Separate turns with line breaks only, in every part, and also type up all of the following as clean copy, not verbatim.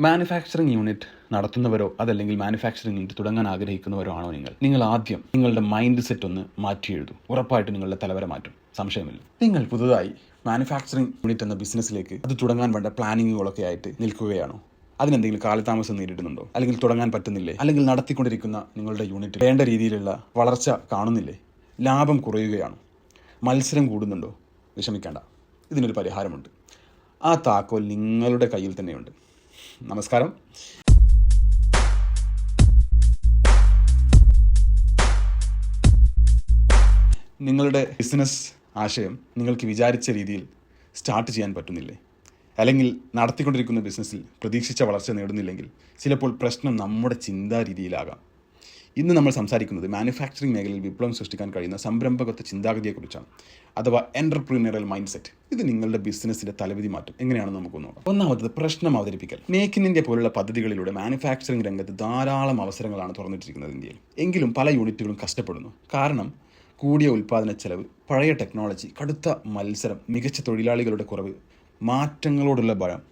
Manufacturing unit നടത്തുന്നവരോ അതല്ലെങ്കിൽ manufacturing unit തുടങ്ങാൻ ആഗ്രഹിക്കുന്നവരോ ആണോ നിങ്ങൾ ആദ്യം നിങ്ങളുടെ മൈൻഡ് സെറ്റ് ഒന്ന് മാറ്റി എഴുതും. ഉറപ്പായിട്ടും നിങ്ങളുടെ തലവര മാറ്റും, സംശയമില്ല. നിങ്ങൾ പുതുതായി മാനുഫാക്ചറിങ് യൂണിറ്റ് എന്ന ബിസിനസ്സിലേക്ക് അത് തുടങ്ങാൻ വേണ്ട പ്ലാനിങ്ങുകളൊക്കെ ആയിട്ട് നിൽക്കുകയാണോ? അതിനെന്തെങ്കിലും കാലതാമസം നേരിടുന്നുണ്ടോ? അല്ലെങ്കിൽ തുടങ്ങാൻ പറ്റുന്നില്ലേ? അല്ലെങ്കിൽ നടത്തിക്കൊണ്ടിരിക്കുന്ന നിങ്ങളുടെ യൂണിറ്റ് വേണ്ട രീതിയിലുള്ള വളർച്ച കാണുന്നില്ലേ? ലാഭം കുറയുകയാണോ? മത്സരം കൂടുന്നുണ്ടോ? വിഷമിക്കേണ്ട, ഇതിനൊരു പരിഹാരമുണ്ട്. ആ താക്കോൽ നിങ്ങളുടെ കയ്യിൽ തന്നെയുണ്ട്. നമസ്കാരം. നിങ്ങളുടെ ബിസിനസ് ആശയം നിങ്ങൾക്ക് വിചാരിച്ച രീതിയിൽ സ്റ്റാർട്ട് ചെയ്യാൻ പറ്റുന്നില്ലേ? അല്ലെങ്കിൽ നടത്തിക്കൊണ്ടിരിക്കുന്ന ബിസിനസ്സിൽ പ്രതീക്ഷിച്ച വളർച്ച നേടുന്നില്ലെങ്കിൽ ചിലപ്പോൾ പ്രശ്നം നമ്മുടെ ചിന്താ രീതിയിലാകാം. ഇന്ന് നമ്മൾ സംസാരിക്കുന്നത് മാനുഫാക്ചറിംഗ് മേഖലയിൽ വിപ്ലവം സൃഷ്ടിക്കാൻ കഴിയുന്ന സംരംഭകത്വ ചിന്താഗതിയെക്കുറിച്ചാണ്, അഥവാ എൻ്റർപ്രീനിയറൽ മൈൻഡ് സെറ്റ്. ഇത് നിങ്ങളുടെ ബിസിനസ്സിൻ്റെ തലവിധി മാറ്റും. എങ്ങനെയാണെന്ന് നമുക്ക് നോക്കാം. ഒന്നാമത്, പ്രശ്നം അവതരിപ്പിക്കൽ. മേക്ക് ഇൻ ഇന്ത്യ പോലുള്ള പദ്ധതികളിലൂടെ മാനുഫാക്ചറിംഗ് രംഗത്ത് ധാരാളം അവസരങ്ങളാണ് തുറന്നിട്ടിരിക്കുന്നത് ഇന്ത്യയിൽ. എങ്കിലും പല യൂണിറ്റുകളും കഷ്ടപ്പെടുന്നു. കാരണം കൂടിയ ഉൽപ്പാദന ചെലവ്, പഴയ ടെക്നോളജി, കടുത്ത മത്സരം, മികച്ച തൊഴിലാളികളുടെ കുറവ്, മാറ്റങ്ങളോടുള്ള ഭയം.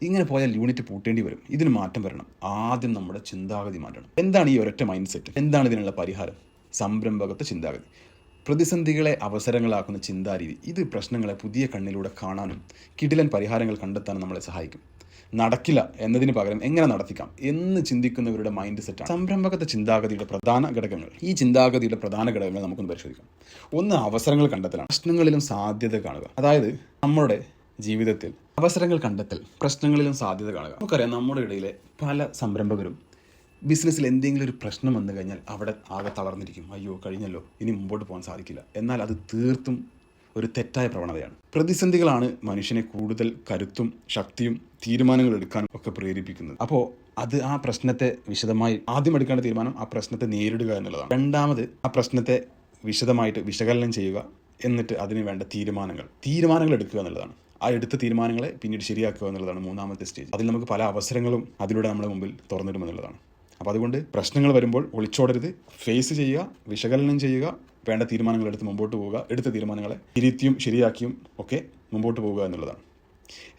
ഇങ്ങനെ പോയാൽ യൂണിറ്റ് പൂട്ടേണ്ടി വരും. ഇതിന് മാറ്റം വരണം. ആദ്യം നമ്മുടെ ചിന്താഗതി മാറ്റണം. എന്താണ് ഈ ഒരൊറ്റ മൈൻഡ് സെറ്റ്? എന്താണ് ഇതിനുള്ള പരിഹാരം? സംരംഭകത്വ ചിന്താഗതി, പ്രതിസന്ധികളെ അവസരങ്ങളാക്കുന്ന ചിന്താരീതി. ഇത് പ്രശ്നങ്ങളെ പുതിയ കണ്ണിലൂടെ കാണാനും കിടിലൻ പരിഹാരങ്ങൾ കണ്ടെത്താനും നമ്മളെ സഹായിക്കും. നടക്കില്ല എന്നതിന് പകരം എങ്ങനെ നടത്തിക്കാം എന്ന് ചിന്തിക്കുന്നവരുടെ മൈൻഡ് സെറ്റാണ് സംരംഭകത്വ ചിന്താഗതിയുടെ പ്രധാന ഘടകങ്ങൾ. ഈ ചിന്താഗതിയുടെ പ്രധാന ഘടകങ്ങൾ നമുക്കൊന്ന് പരിശോധിക്കാം. ഒന്ന്, അവസരങ്ങൾ കണ്ടെത്തലാണ്. പ്രശ്നങ്ങളിലും സാധ്യത കാണുക. അതായത് നമ്മുടെ ജീവിതത്തിൽ അവസരങ്ങൾ കണ്ടെത്തൽ, പ്രശ്നങ്ങളിലും സാധ്യത കാണുക. നമുക്കറിയാം, നമ്മുടെ ഇടയിലെ പല സംരംഭകരും ബിസിനസ്സിൽ എന്തെങ്കിലും ഒരു പ്രശ്നം വന്നു കഴിഞ്ഞാൽ അവിടെ ആകെ തളർന്നിരിക്കും. അയ്യോ, കഴിഞ്ഞല്ലോ, ഇനി മുമ്പോട്ട് പോകാൻ സാധിക്കില്ല. എന്നാൽ അത് തീർത്തും ഒരു തെറ്റായ പ്രവണതയാണ്. പ്രതിസന്ധികളാണ് മനുഷ്യനെ കൂടുതൽ കരുത്തും ശക്തിയും തീരുമാനങ്ങൾ എടുക്കാനും ഒക്കെ പ്രേരിപ്പിക്കുന്നത്. അപ്പോൾ അത് ആ പ്രശ്നത്തെ വിശദമായി ആദ്യം എടുക്കേണ്ട തീരുമാനം ആ പ്രശ്നത്തെ നേരിടുക എന്നുള്ളതാണ്. രണ്ടാമത്, ആ പ്രശ്നത്തെ വിശദമായിട്ട് വിശകലനം ചെയ്യുക, എന്നിട്ട് അതിന് വേണ്ട തീരുമാനങ്ങൾ എടുക്കുക എന്നുള്ളതാണ്. ആ എടുത്ത തീരുമാനങ്ങളെ പിന്നീട് ശരിയാക്കുക എന്നുള്ളതാണ് മൂന്നാമത്തെ സ്റ്റേജ്. അതിൽ നമുക്ക് പല അവസരങ്ങളും അതിലൂടെ നമ്മുടെ മുമ്പിൽ തുറന്നിടുമെന്നുള്ളതാണ്. അപ്പോൾ അതുകൊണ്ട് പ്രശ്നങ്ങൾ വരുമ്പോൾ ഒളിച്ചോടരുത്, ഫേസ് ചെയ്യുക, വിശകലനം ചെയ്യുക, വേണ്ട തീരുമാനങ്ങൾ എടുത്ത് മുമ്പോട്ട് പോവുക, എടുത്ത തീരുമാനങ്ങളെ തിരുത്തിയും ശരിയാക്കിയും ഒക്കെ മുമ്പോട്ട് പോവുക എന്നുള്ളതാണ്.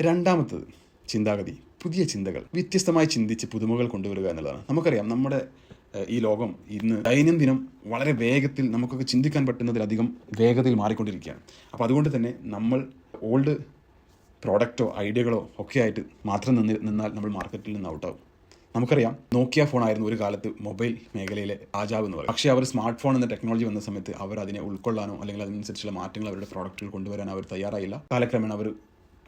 രണ്ടാമത്തത്, ചിന്താഗതി, പുതിയ ചിന്തകൾ, വ്യത്യസ്തമായി ചിന്തിച്ച് പുതുമകൾ കൊണ്ടുവരിക എന്നുള്ളതാണ്. നമുക്കറിയാം, നമ്മുടെ ഈ ലോകം ഇന്ന് ദൈനംദിനം വളരെ വേഗത്തിൽ നമുക്കൊക്കെ ചിന്തിക്കാൻ പറ്റുന്നതിലധികം വേഗതയിൽ മാറിക്കൊണ്ടിരിക്കുകയാണ്. അപ്പോൾ അതുകൊണ്ട് തന്നെ നമ്മൾ ഓൾഡ് പ്രോഡക്റ്റോ ഐഡിയകളോ ഒക്കെ ആയിട്ട് മാത്രം നിന്നാൽ നമ്മൾ മാർക്കറ്റിൽ നിന്ന് ഔട്ടാവും. നമുക്കറിയാം, നോക്കിയ ഫോണായിരുന്നു ഒരു കാലത്ത് മൊബൈൽ മേഖലയിലെ രാജാവ് എന്ന് പറയും. പക്ഷേ അവർ സ്മാർട്ട് ഫോൺ എന്ന ടെക്നോളജി വന്ന സമയത്ത് അവർ അതിനെ ഉൾക്കൊള്ളാനോ അല്ലെങ്കിൽ അതിനനുസരിച്ചുള്ള മാറ്റങ്ങൾ അവരുടെ പ്രോഡക്റ്റുകൾ കൊണ്ടുവരാൻ അവർ തയ്യാറായില്ല. കാലക്രമേണ അവർ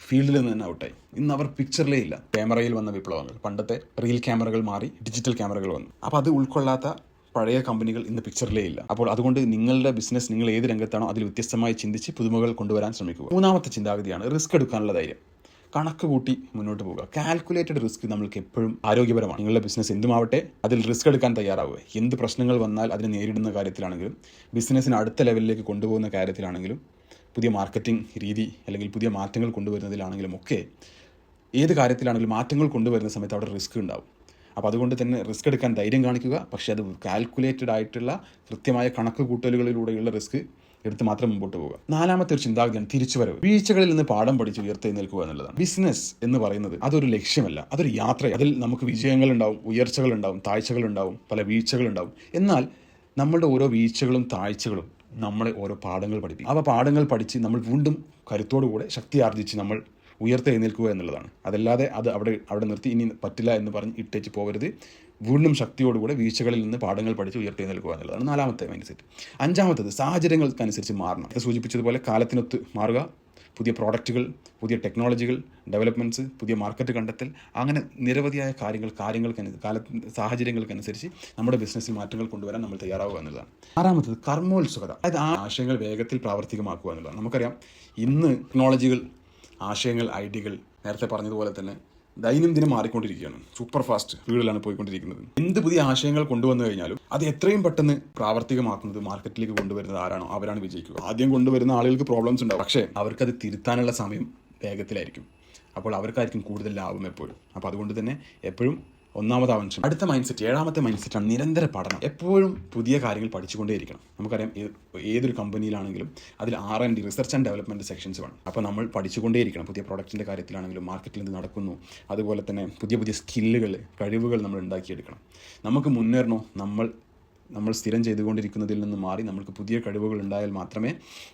ഫീൽഡിൽ നിന്ന് തന്നെ ഔട്ടായി. ഇന്ന് അവർ പിക്ചറിലേ ഇല്ല. ക്യാമറയിൽ വന്ന വിപ്ലവങ്ങൾ, പണ്ടത്തെ റിയൽ ക്യാമറകൾ മാറി ഡിജിറ്റൽ ക്യാമറകൾ വന്നു. അപ്പോൾ അത് ഉൾക്കൊള്ളാത്ത പഴയ കമ്പനികൾ ഇന്ന് പിക്ചറിലേ ഇല്ല. അപ്പോൾ അതുകൊണ്ട് നിങ്ങളുടെ ബിസിനസ്, നിങ്ങൾ ഏത് രംഗത്താണോ അതിൽ വ്യത്യസ്തമായി ചിന്തിച്ച് പുതുമകൾ കൊണ്ടുവരാൻ ശ്രമിക്കുക. മൂന്നാമത്തെ ചിന്താഗതിയാണ് റിസ്ക് എടുക്കാനുള്ള ധൈര്യം. കണക്ക് കൂട്ടി മുന്നോട്ട് പോകുക. കാൽക്കുലേറ്റഡ് റിസ്ക് നമ്മൾക്ക് എപ്പോഴും ആരോഗ്യപരമാണ്. നിങ്ങളുടെ ബിസിനസ് എന്തുമാവട്ടെ, അതിൽ റിസ്ക് എടുക്കാൻ തയ്യാറാവുക. എന്ത് പ്രശ്നങ്ങൾ വന്നാൽ അതിനെ നേരിടുന്ന കാര്യത്തിലാണെങ്കിലും, ബിസിനസ്സിന് അടുത്ത ലെവലിലേക്ക് കൊണ്ടുപോകുന്ന കാര്യത്തിലാണെങ്കിലും, പുതിയ മാർക്കറ്റിംഗ് രീതി അല്ലെങ്കിൽ പുതിയ മാറ്റങ്ങൾ കൊണ്ടുവരുന്നതിലാണെങ്കിലും ഒക്കെ, ഏത് കാര്യത്തിലാണെങ്കിലും മാറ്റങ്ങൾ കൊണ്ടുവരുന്ന സമയത്ത് അവിടെ റിസ്ക് ഉണ്ടാവും. അപ്പോൾ അതുകൊണ്ട് തന്നെ റിസ്ക് എടുക്കാൻ ധൈര്യം കാണിക്കുക. പക്ഷേ അത് കാൽക്കുലേറ്റഡ് ആയിട്ടുള്ള കൃത്യമായ കണക്ക് കൂട്ടലുകളിലൂടെയുള്ള റിസ്ക് എടുത്ത് മാത്രം മുമ്പോട്ട് പോവുക. നാലാമത്തെ ഒരു ചിന്താഗതിയാണ് തിരിച്ചുവരവ്. വീഴ്ചകളിൽ നിന്ന് പാഠം പഠിച്ച് ഉയർത്തെഴുന്നേൽക്കുക എന്നുള്ളതാണ്. ബിസിനസ് എന്ന് പറയുന്നത് അതൊരു ലക്ഷ്യമല്ല, അതൊരു യാത്രയാണ്. അതിൽ നമുക്ക് വിജയങ്ങളുണ്ടാവും, ഉയർച്ചകളുണ്ടാവും, താഴ്ചകളുണ്ടാവും, പല വീഴ്ചകളുണ്ടാവും. എന്നാൽ നമ്മളുടെ ഓരോ വീഴ്ചകളും താഴ്ചകളും നമ്മളെ ഓരോ പാഠങ്ങൾ പഠിപ്പിക്കും. ആ പാഠങ്ങൾ പഠിച്ച് നമ്മൾ വീണ്ടും കരുത്തോടുകൂടെ ശക്തി ആർജിച്ച് നമ്മൾ ഉയർത്തെഴുന്നേൽക്കുക എന്നുള്ളതാണ്. അതല്ലാതെ അത് അവിടെ നിർത്തി ഇനി പറ്റില്ല എന്ന് പറഞ്ഞ് ഇട്ടേച്ച് പോകരുത്. വീണ്ടും ശക്തിയോടുകൂടെ വീഴ്ചകളിൽ നിന്ന് പാഠങ്ങൾ പഠിച്ച് ഉയർത്തെഴുന്നേൽക്കുക എന്നുള്ളതാണ് നാലാമത്തെ മൈൻഡ് സെറ്റ്. അഞ്ചാമത്തത്, സാഹചര്യങ്ങൾക്കനുസരിച്ച് മാറണം. അത് സൂചിപ്പിച്ചതുപോലെ കാലത്തിനൊത്ത് മാറുക. പുതിയ പ്രോഡക്റ്റുകൾ, പുതിയ ടെക്നോളജികൾ, ഡെവലപ്മെൻറ്റ്സ്, പുതിയ മാർക്കറ്റ് കണ്ടെത്തൽ, അങ്ങനെ നിരവധിയായ സാഹചര്യങ്ങൾക്കനുസരിച്ച് നമ്മുടെ ബിസിനസ്സിൽ മാറ്റങ്ങൾ കൊണ്ടുവരാൻ നമ്മൾ തയ്യാറാവുക എന്നുള്ളതാണ്. ആറാമത്തത്, കർമ്മോത്സുകത. അതായത് ആ ആശയങ്ങൾ വേഗത്തിൽ പ്രാവർത്തികമാക്കുക എന്നുള്ളതാണ്. നമുക്കറിയാം, ഇന്ന് ടെക്നോളജികൾ, ആശയങ്ങൾ, ഐഡിയകൾ നേരത്തെ പറഞ്ഞതുപോലെ തന്നെ ദൈനംദിനം മാറിക്കൊണ്ടിരിക്കുകയാണ്. സൂപ്പർ ഫാസ്റ്റ് സ്പീഡിലാണ് പോയിക്കൊണ്ടിരിക്കുന്നത്. എന്ത് പുതിയ ആശയങ്ങൾ കൊണ്ടുവന്നു കഴിഞ്ഞാലും അത് എത്രയും പെട്ടെന്ന് പ്രാവർത്തികമാക്കുന്നത്, മാർക്കറ്റിലേക്ക് കൊണ്ടുവരുന്നത് ആരാണോ അവരാണ് വിജയിക്കുക. ആദ്യം കൊണ്ടുവരുന്ന ആളുകൾക്ക് പ്രോബ്ലംസ് ഉണ്ടാവും, പക്ഷേ അവർക്കത് തിരുത്താനുള്ള സമയം വേഗത്തിലായിരിക്കും. അപ്പോൾ അവർക്കായിരിക്കും കൂടുതൽ ലാഭം എപ്പോഴും. അപ്പോൾ അതുകൊണ്ട് തന്നെ എപ്പോഴും ഒന്നാമത് ആവശ്യം. അടുത്ത മൈൻഡ് സെറ്റ്, ഏഴാമത്തെ മൈൻഡ് സെറ്റാണ് നിരന്തര പഠനം. എപ്പോഴും പുതിയ കാര്യങ്ങൾ പഠിച്ചുകൊണ്ടേയിരിക്കണം. നമുക്കറിയാം ഏതൊരു കമ്പനിയിലാണെങ്കിലും അതിൽ R&D, research and development sections വേണം. അപ്പോൾ നമ്മൾ പഠിച്ചുകൊണ്ടേയിരിക്കണം. പുതിയ പ്രൊഡക്റ്റിൻ്റെ കാര്യത്തിലാണെങ്കിലും മാർക്കറ്റിൽ എന്ത് നടക്കുന്നു, അതുപോലെ തന്നെ പുതിയ പുതിയ സ്കില്ലുകൾ, കഴിവുകൾ നമ്മൾ ഉണ്ടാക്കിയെടുക്കണം. നമുക്ക് മുന്നേറണോ, നമ്മൾ സ്ഥിരം ചെയ്തുകൊണ്ടിരിക്കുന്നതിൽ നിന്ന് മാറി നമുക്ക് പുതിയ കഴിവുകൾ ഉണ്ടായാൽ മാത്രമേ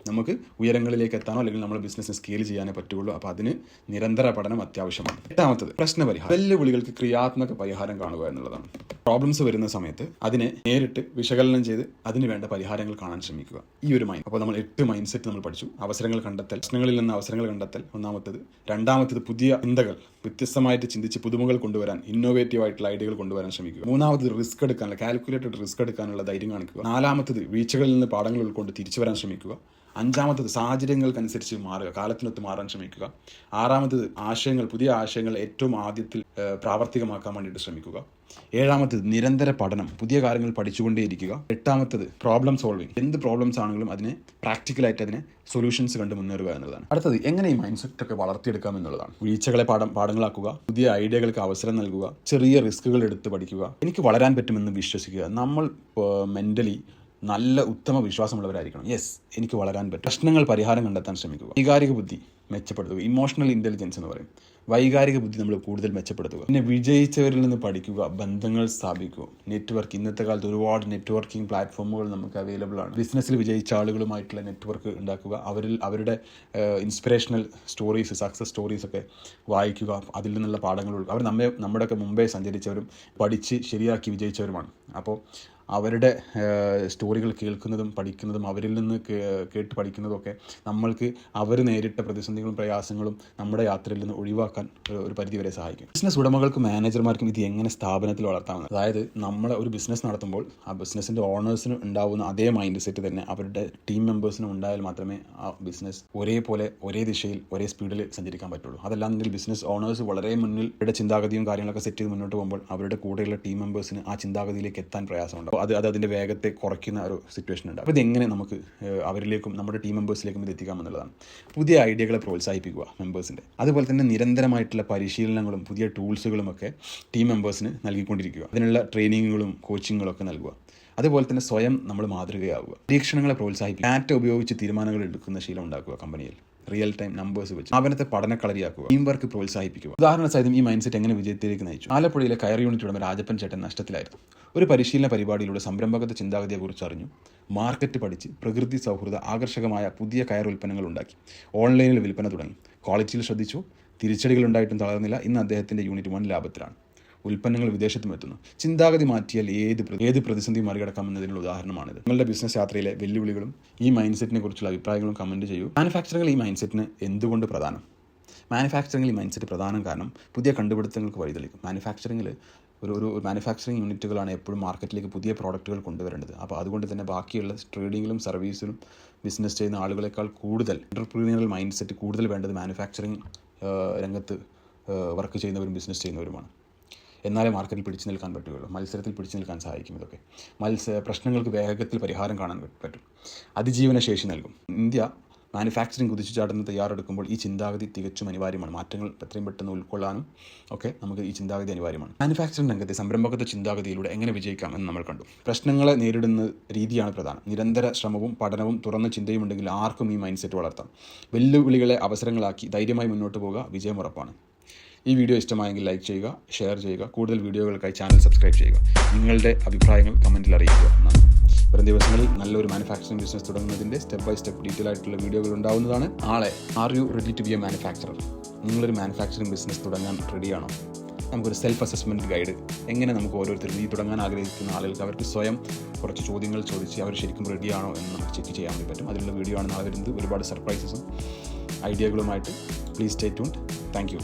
നമുക്ക് ഉയരങ്ങളിലേക്ക് എത്താനോ അല്ലെങ്കിൽ നമ്മുടെ ബിസിനസ് സ്കെയിൽ ചെയ്യാനേ പറ്റുള്ളൂ. അപ്പോൾ അതിന് നിരന്തര പഠനം അത്യാവശ്യമാണ്. എട്ടാമത്തത് പ്രശ്നപരിഹാരം. വെല്ലുവിളികൾക്ക് ക്രിയാത്മക പരിഹാരം കാണുക എന്നുള്ളതാണ്. പ്രോബ്ലംസ് വരുന്ന സമയത്ത് അതിനെ നേരിട്ട് വിശകലനം ചെയ്ത് അതിന് വേണ്ട പരിഹാരങ്ങൾ കാണാൻ ശ്രമിക്കുക. ഈ ഒരു മൈൻഡ്. അപ്പോൾ നമ്മൾ 8 മൈൻഡ് സെറ്റ് നമ്മൾ പഠിച്ചു. അവസരങ്ങൾ കണ്ടെത്തൽ, പ്രശ്നങ്ങളിൽ നിന്ന് അവസരങ്ങൾ കണ്ടെത്തൽ ഒന്നാമത്തത്. രണ്ടാമത്തത് പുതിയ ചിന്തകൾ, വ്യത്യസ്തമായിട്ട് ചിന്തിച്ച് പുതുമകൾ കൊണ്ടുവരാൻ, ഇന്നോവേറ്റീവ് ആയിട്ടുള്ള ഐഡിയകൾ കൊണ്ടുവരാൻ ശ്രമിക്കുക. മൂന്നാമത് റിസ്ക് എടുക്കാനുള്ള, കാൽക്കുലേറ്റഡ് റിസ്ക് എടുക്കാനുള്ള ധൈര്യം കാണിക്കുക. നാലാമത്തത് വീഴ്ചകളിൽ നിന്ന് പാഠങ്ങൾ ഉൾക്കൊണ്ട് തിരിച്ചു വരാൻ ശ്രമിക്കുക. അഞ്ചാമത്തത് സാഹചര്യങ്ങൾക്കനുസരിച്ച് മാറുക, കാലത്തിനൊത്ത് മാറാൻ ശ്രമിക്കുക. ആറാമത്തത് പുതിയ ആശയങ്ങൾ ഏറ്റവും ആദ്യത്തിൽ പ്രാവർത്തികമാക്കാൻ വേണ്ടിയിട്ട് ശ്രമിക്കുക. ഏഴാമത്തത് നിരന്തര പഠനം, പുതിയ കാര്യങ്ങൾ പഠിച്ചുകൊണ്ടേയിരിക്കുക. എട്ടാമത്തത് പ്രോബ്ലം സോൾവിങ്. എന്ത് പ്രോബ്ലംസ് ആണെങ്കിലും അതിനെ പ്രാക്ടിക്കലായിട്ട് അതിനെ സൊല്യൂഷൻസ് കണ്ട് മുന്നേറുക എന്നുള്ളതാണ്. അടുത്തത് എങ്ങനെ ഈ മൈൻഡ് സെറ്റ് ഒക്കെ വളർത്തിയെടുക്കാം എന്നുള്ളതാണ്. വീഴ്ചകളെ പാഠങ്ങളാക്കുക, പുതിയ ഐഡിയകൾക്ക് അവസരം നൽകുക, ചെറിയ റിസ്കുകൾ എടുത്ത് പഠിക്കുക, എനിക്ക് വളരാൻ പറ്റുമെന്ന് വിശ്വസിക്കുക. നമ്മൾ മെൻ്റലി നല്ല ഉത്തമ വിശ്വാസമുള്ളവരായിരിക്കണം. എനിക്ക് വളരാൻ പറ്റും. പ്രശ്നങ്ങൾ പരിഹാരം കണ്ടെത്താൻ ശ്രമിക്കുക. വൈകാരിക ബുദ്ധി മെച്ചപ്പെടുത്തുക. ഇമോഷണൽ ഇൻ്റലിജൻസ് എന്ന് പറയും. വൈകാരിക ബുദ്ധി നമ്മൾ കൂടുതൽ മെച്ചപ്പെടുത്തുക. പിന്നെ വിജയിച്ചവരിൽ നിന്ന് പഠിക്കുക, ബന്ധങ്ങൾ സ്ഥാപിക്കുക. നെറ്റ്വർക്ക്, ഇന്നത്തെ കാലത്ത് ഒരുപാട് നെറ്റ്വർക്കിംഗ് പ്ലാറ്റ്ഫോമുകൾ നമുക്ക് അവൈലബിൾ ആണ്. ബിസിനസ്സിൽ വിജയിച്ച ആളുകളുമായിട്ടുള്ള നെറ്റ്വർക്ക് ഉണ്ടാക്കുക. അവരുടെ ഇൻസ്പിറേഷണൽ സ്റ്റോറീസ്, സക്സസ് സ്റ്റോറീസ് ഒക്കെ വായിക്കുക. അതിൽ നിന്നുള്ള പാഠങ്ങൾ അവർ നമ്മുടെയൊക്കെ മുമ്പേ സഞ്ചരിച്ചവരും പഠിച്ച് ശരിയാക്കി വിജയിച്ചവരുമാണ്. അപ്പോൾ അവരുടെ സ്റ്റോറികൾ കേൾക്കുന്നതും പഠിക്കുന്നതും അവരിൽ നിന്ന് കേട്ട് പഠിക്കുന്നതൊക്കെ നമ്മൾക്ക് അവർ നേരിട്ട പ്രതിസന്ധികളും പ്രയാസങ്ങളും നമ്മുടെ യാത്രയിൽ നിന്ന് ഒഴിവാക്കാൻ ഒരു പരിധിവരെ സഹായിക്കും. ബിസിനസ് ഉടമകൾക്കും മാനേജർമാർക്കും ഇത് എങ്ങനെ സ്ഥാപനത്തിൽ വളർത്താമെന്ന്, അതായത് നമ്മൾ ഒരു ബിസിനസ് നടത്തുമ്പോൾ ആ ബിസിനസ്സിൻ്റെ ഓണേഴ്സിന് ഉണ്ടാവുന്ന അതേ മൈൻഡ് സെറ്റ് തന്നെ അവരുടെ ടീം മെമ്പേഴ്സിനും ഉണ്ടായാൽ മാത്രമേ ആ ബിസിനസ് ഒരേപോലെ ഒരേ ദിശയിൽ ഒരേ സ്പീഡിൽ സഞ്ചരിക്കാൻ പറ്റുള്ളൂ. അതല്ലാന്നുണ്ടെങ്കിൽ ബിസിനസ് ഓണേഴ്സ് വളരെ മുന്നിൽ അവരുടെ ചിന്താഗതിയും കാര്യങ്ങളൊക്കെ സെറ്റ് ചെയ്ത് മുന്നോട്ട് പോകുമ്പോൾ അവരുടെ കൂടെയുള്ള ടീം മെമ്പേഴ്സിന് ആ ചിന്താഗതിയിലേക്ക് എത്താൻ പ്രയാസമുണ്ടാവും. അത് അതിൻ്റെ വേഗത്തെ കുറയ്ക്കുന്ന ഒരു സിറ്റുവേഷൻ ഉണ്ട്. അപ്പോൾ ഇതെങ്ങനെ നമുക്ക് അവരിലേക്കും നമ്മുടെ ടീം മെമ്പേഴ്സിലേക്കും ഇത് എത്തിക്കാമെന്നുള്ളതാണ്. പുതിയ ഐഡിയകളെ പ്രോത്സാഹിപ്പിക്കുക മെമ്പേഴ്സിൻ്റെ. അതുപോലെ തന്നെ നിരന്തരമായിട്ടുള്ള പരിശീലനങ്ങളും പുതിയ ടൂൾസുകളും ഒക്കെ ടീം മെമ്പേഴ്സിന് നൽകിക്കൊണ്ടിരിക്കുക. അതിനുള്ള ട്രെയിനിങ്ങുകളും കോച്ചിങ്ങുകളും ഒക്കെ നൽകുക. അതുപോലെ തന്നെ സ്വയം നമ്മൾ മാതൃകയാവുക. പരീക്ഷണങ്ങളെ പ്രോത്സാഹിപ്പിക്കുക. ഡാറ്റ ഉപയോഗിച്ച് തീരുമാനങ്ങൾ എടുക്കുന്ന ശീലം ഉണ്ടാക്കുക. കമ്പനിയിൽ റിയൽ ടൈം നമ്പേഴ്സ് വെച്ച് സ്ഥാപനത്തെ പഠനക്കളരിയാക്കുക. ടീം വർക്ക് പ്രോത്സാഹിപ്പിക്കുക. ഉദാഹരണ സഹിതം ഈ മൈൻഡ് സെറ്റ് എങ്ങനെ വിജയത്തിലേക്ക് നയിച്ചു. ആലപ്പുഴയിലെ കയർ യൂണിറ്റ് ഉടമ രാജപ്പൻ ചേട്ടൻ നഷ്ടത്തിലായിരുന്നു. ഒരു പരിശീലന പരിപാടിയിലൂടെ സംരംഭകത്വ ചിന്താഗതിയെക്കുറിച്ച് അറിഞ്ഞു. മാർക്കറ്റ് പഠിച്ച് പ്രകൃതി സൗഹൃദ ആകർഷകമായ പുതിയ കയർ ഉൽപ്പന്നങ്ങൾ ഉണ്ടാക്കി ഏൺലൈനിൽ വിൽപ്പന തുടങ്ങി. ക്വാളിറ്റിയിൽ ശ്രദ്ധിച്ചു. തിരിച്ചടികൾ ഉണ്ടായിട്ടും തളർന്നില്ല. ഇന്ന് അദ്ദേഹത്തിൻ്റെ യൂണിറ്റ് വൻ ലാഭത്തിലാണ്. ഉൽപ്പന്നങ്ങൾ വിദേശത്തും എത്തുന്നു. ചിന്താഗതി മാറ്റിയാൽ ഏത് പ്രതിസന്ധി മറികടക്കാമെന്നതിനുള്ള ഉദാഹരണമാണിത്. നിങ്ങളുടെ ബിസിനസ് യാത്രയിലെ വെല്ലുവിളികളും ഈ മൈൻഡ് സെറ്റിനെ കുറിച്ചുള്ള അഭിപ്രായങ്ങളും കമൻറ്റ് ചെയ്യൂ. മാനുഫാക്ചറിംഗിൽ ഈ മൈൻഡ് സെറ്റിന് എന്തുകൊണ്ട് പ്രധാനം? മാനുഫാക്ചറിംഗിൽ ഈ മൈൻഡ് സെറ്റ് പ്രധാനം കാരണം പുതിയ കണ്ടുപിടുത്തങ്ങൾക്ക് വഴിതെളിക്കും. മാനുഫാക്ചറിംഗിൽ ഒരു മാനുഫാക്ചറിംഗ് യൂണിറ്റുകളാണ് എപ്പോഴും മാർക്കറ്റിലേക്ക് പുതിയ പ്രോഡക്റ്റുകൾ കൊണ്ടുവരേണ്ടത്. അപ്പോൾ അതുകൊണ്ട് തന്നെ ബാക്കിയുള്ള ട്രേഡിങ്ങിലും സർവീസിലും ബിസിനസ് ചെയ്യുന്ന ആളുകളെക്കാൾ കൂടുതൽ എൻ്റർപ്രീനിയറൽ മൈൻഡ് സെറ്റ് കൂടുതൽ വേണ്ടത് മാനുഫാക്ചറിംഗ് രംഗത്ത് വർക്ക് ചെയ്യുന്നവരും ബിസിനസ് ചെയ്യുന്നവരുമാണ്. എന്നാലേ മാർക്കറ്റിൽ പിടിച്ചു നിൽക്കാൻ പറ്റുകയുള്ളൂ. മത്സരത്തിൽ പിടിച്ചു നിൽക്കാൻ സഹായിക്കും. ഇതൊക്കെ പ്രശ്നങ്ങൾക്ക് വേഗത്തിൽ പരിഹാരം കാണാൻ പറ്റും. അതിജീവന ശേഷി നൽകും. ഇന്ത്യ മാനുഫാക്ചറിംഗ് കുതിച്ചുചാടുന്ന തയ്യാറെടുക്കുമ്പോൾ ഈ ചിന്താഗതി തികച്ചും അനിവാര്യമാണ്. മാറ്റങ്ങൾ എത്രയും പെട്ടെന്ന് ഉൾക്കൊള്ളാനും ഒക്കെ നമുക്ക് ഈ ചിന്താഗതി അനിവാര്യമാണ്. മാനുഫാക്ചറിംഗ് രംഗത്തെ സംരംഭകത്വ ചിന്താഗതിയിലൂടെ എങ്ങനെ വിജയിക്കാം എന്ന് നമ്മൾ കണ്ടു. പ്രശ്നങ്ങളെ നേരിടുന്ന രീതിയാണ് പ്രധാനം. നിരന്തര ശ്രമവും പഠനവും തുറന്ന ചിന്തയും ഉണ്ടെങ്കിൽ ആർക്കും ഈ മൈൻഡ് സെറ്റ് വളർത്താം. വെല്ലുവിളികളെ അവസരങ്ങളാക്കി ധൈര്യമായി മുന്നോട്ട് പോകുക. വിജയം ഉറപ്പാണ്. ഈ വീഡിയോ ഇഷ്ടമായെങ്കിൽ ലൈക്ക് ചെയ്യുക, ഷെയർ ചെയ്യുക. കൂടുതൽ വീഡിയോകൾക്കായി ചാനൽ സബ്സ്ക്രൈബ് ചെയ്യുക. നിങ്ങളുടെ അഭിപ്രായങ്ങൾ കമൻറ്റിൽ അറിയിക്കുക. വരും ദിവസങ്ങളിൽ നല്ലൊരു മാനുഫാക്ചറിംഗ് ബിസിനസ് തുടങ്ങുന്നതിൻ്റെ സ്റ്റെപ്പ് ബൈ സ്റ്റെപ്പ് ഡീറ്റെയിൽ ആയിട്ടുള്ള വീഡിയോകൾ ഉണ്ടാവുന്നതാണ്. നാളെ are you ready to be a manufacturer? നിങ്ങളൊരു മാനുഫാക്ചറിംഗ് ബിസിനസ് തുടങ്ങാൻ റെഡിയാണോ? നമുക്കൊരു സെൽഫ് അസസ്മെൻറ്റ് ഗൈഡ്, എങ്ങനെ നമുക്ക് ഓരോരുത്തരും ഈ തുടങ്ങാൻ ആഗ്രഹിക്കുന്ന ആളുകൾക്ക് അവർക്ക് സ്വയം കുറച്ച് ചോദ്യങ്ങൾ ചോദിച്ച് അവർ ശരിക്കും റെഡിയാണോ എന്ന് നമുക്ക് ചെക്ക് ചെയ്യാൻ വേണ്ടി പറ്റും. അതിലുള്ള വീഡിയോ ആണ് നാളെ വരുന്നത്. ഒരുപാട് സർപ്രൈസസും ഐഡിയകളുമായിട്ട്. Please stay tuned. Thank U.